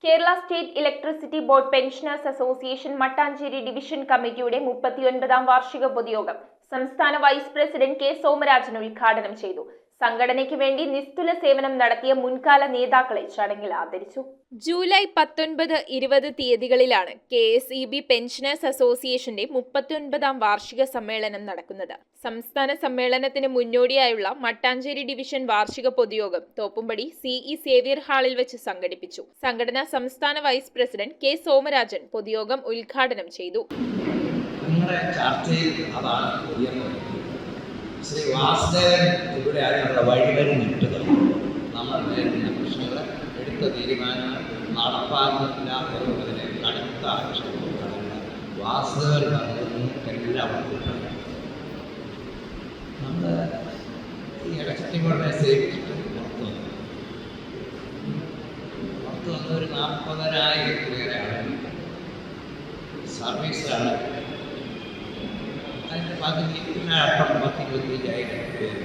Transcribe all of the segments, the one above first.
Kerala state electricity board pensioners association Mattancherry division കമ്മിറ്റിയുടെ 39ാം വാർഷിക പൊതുയോഗം സംസ്ഥാന വൈസ് പ്രസിഡന്റ് കെ സോമരാജൻ ഉദ്ഘാടനം ചെയ്തു. സംഘടനയ്ക്ക് വേണ്ടി നിസ്തുല സേവനം നടത്തിയ മുൻകാല നേതാക്കളെ ചടങ്ങിൽ ആദരിച്ചു. ജൂലൈ 19, 20 തീയതികളിലാണ് KSEB പെൻഷനേഴ്സ് അസോസിയേഷന്റെ 39ാം വാർഷിക സമ്മേളനം നടക്കുന്നത്. സംസ്ഥാന സമ്മേളനത്തിന് മുന്നോടിയായുള്ള മട്ടാഞ്ചേരി ഡിവിഷൻ വാർഷിക പൊതുയോഗം തോപ്പുംപടി CE സേവ്യർ ഹാളിൽ വെച്ച് സംഘടിപ്പിച്ചു. സംഘടനാ സംസ്ഥാന വൈസ് പ്രസിഡന്റ് കെ സോമരാജൻ പൊതുയോഗം ഉദ്ഘാടനം ചെയ്തു. ശ്രീ വാസുദേവൻ ഇവിടെയാണ് വഴിവരുന്നിട്ടത്. നമ്മൾ നേരിടുന്ന പ്രശ്നങ്ങൾ, എടുത്ത തീരുമാനങ്ങൾ നടപ്പാക്കുന്നില്ല എന്നുള്ളതിനെ കടുത്ത ആക്ഷേപമാണ് വാസുദേവൻ എല്ലാവർക്കും. നമ്മൾ ഈ ഇലക്ട്രിസിറ്റിയുടെ സേവിച്ചിട്ട് പുറത്ത് വന്നൊരു 40,000 ആളുകൾ സർവീസിലാണ്. അതിൻ്റെ പകുതി 10-25,000 പേര്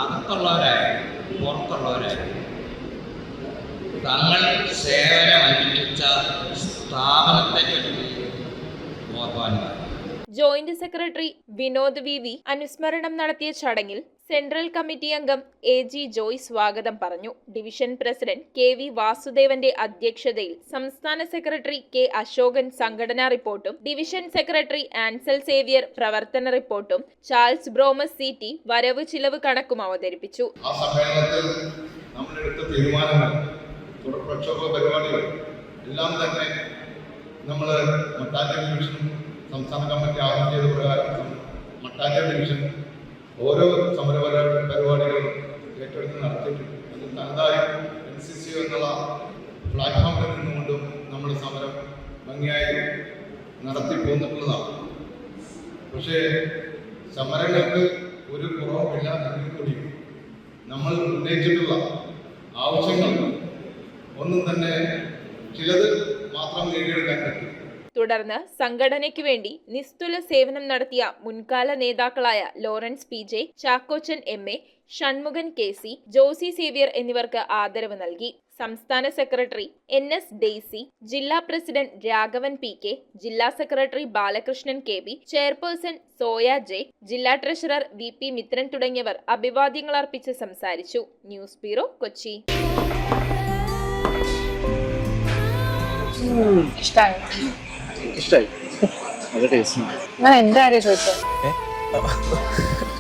അകത്തുള്ളവരായാലും പുറത്തുള്ളവരായാലും തങ്ങൾ സേവനമനുഷ്ഠിച്ച സ്ഥാപനത്തെ പറ്റി ബോധവാന്മാർ. ജോയിന്റ് സെക്രട്ടറി വിനോദ് VV അനുസ്മരണം നടത്തിയ ചടങ്ങിൽ സെൻട്രൽ കമ്മിറ്റി അംഗം AG ജോയ് സ്വാഗതം പറഞ്ഞു. ഡിവിഷൻ പ്രസിഡന്റ് KV വാസുദേവന്റെ അധ്യക്ഷതയിൽ സംസ്ഥാന സെക്രട്ടറി K അശോകൻ സംഘടനാ റിപ്പോർട്ടും, ഡിവിഷൻ സെക്രട്ടറി ആൻസൽ സേവ്യർ പ്രവർത്തന റിപ്പോർട്ടും, ചാൾസ് ബ്രോമസ് CT വരവ് ചിലവ് കണക്കും അവതരിപ്പിച്ചു. ആ സമ്മേളനത്തിൽ നമ്മളെടുത്ത തീരുമാനങ്ങൾ, തുടർപ്രക്ഷോഭ പരിപാടികൾ എല്ലാം തന്നെ നമ്മൾ മട്ടാഞ്ചേരി ഡിവിഷൻ സംസ്ഥാന കമ്മിറ്റി ആഹ്വാനം ചെയ്ത പ്രകാരം മട്ടാഞ്ചേരി ഡിവിഷൻ ഓരോ സമര പരിപാടികളും ഏറ്റെടുത്ത് നടത്തിയിട്ടുണ്ട്. അത് തനതായും NCC എന്നുള്ള പ്ലാറ്റ്ഫോമിൽ നിന്നുകൊണ്ടും നമ്മൾ സമരം ഭംഗിയായി നടത്തി പോന്നിട്ടുള്ളതാണ്. പക്ഷേ സമരങ്ങൾക്ക് ഒരു കുറവുമില്ല എങ്കിൽ കൂടി നമ്മൾ ഉന്നയിച്ചിട്ടുള്ള ആവശ്യങ്ങൾ ഒന്നും തന്നെ ചിലത് മാത്രം നേടിയെടുക്കാൻ പറ്റും. തുടർന്ന് സംഘടനയ്ക്ക് വേണ്ടി നിസ്തുല സേവനം നടത്തിയ മുൻകാല നേതാക്കളായ Lawrence PJ, Chakkochan MA, Shanmughan KC, Josy Xavier എന്നിവർക്ക് ആദരവ് നൽകി. സംസ്ഥാന സെക്രട്ടറി NS ഡെയ്സി, ജില്ലാ പ്രസിഡന്റ് രാഘവൻ PK, ജില്ലാ secretary Balakrishnan KB, chairperson Soya J, ജില്ലാ ട്രഷറർ VP മിത്രൻ തുടങ്ങിയവർ അഭിവാദ്യങ്ങൾ അർപ്പിച്ച് സംസാരിച്ചു. News bureau, Kochi.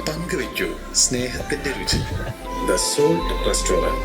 പങ്കുവയ്ക്കൂ സ്നേഹത്തിന്റെ രുചി. The salt restaurant.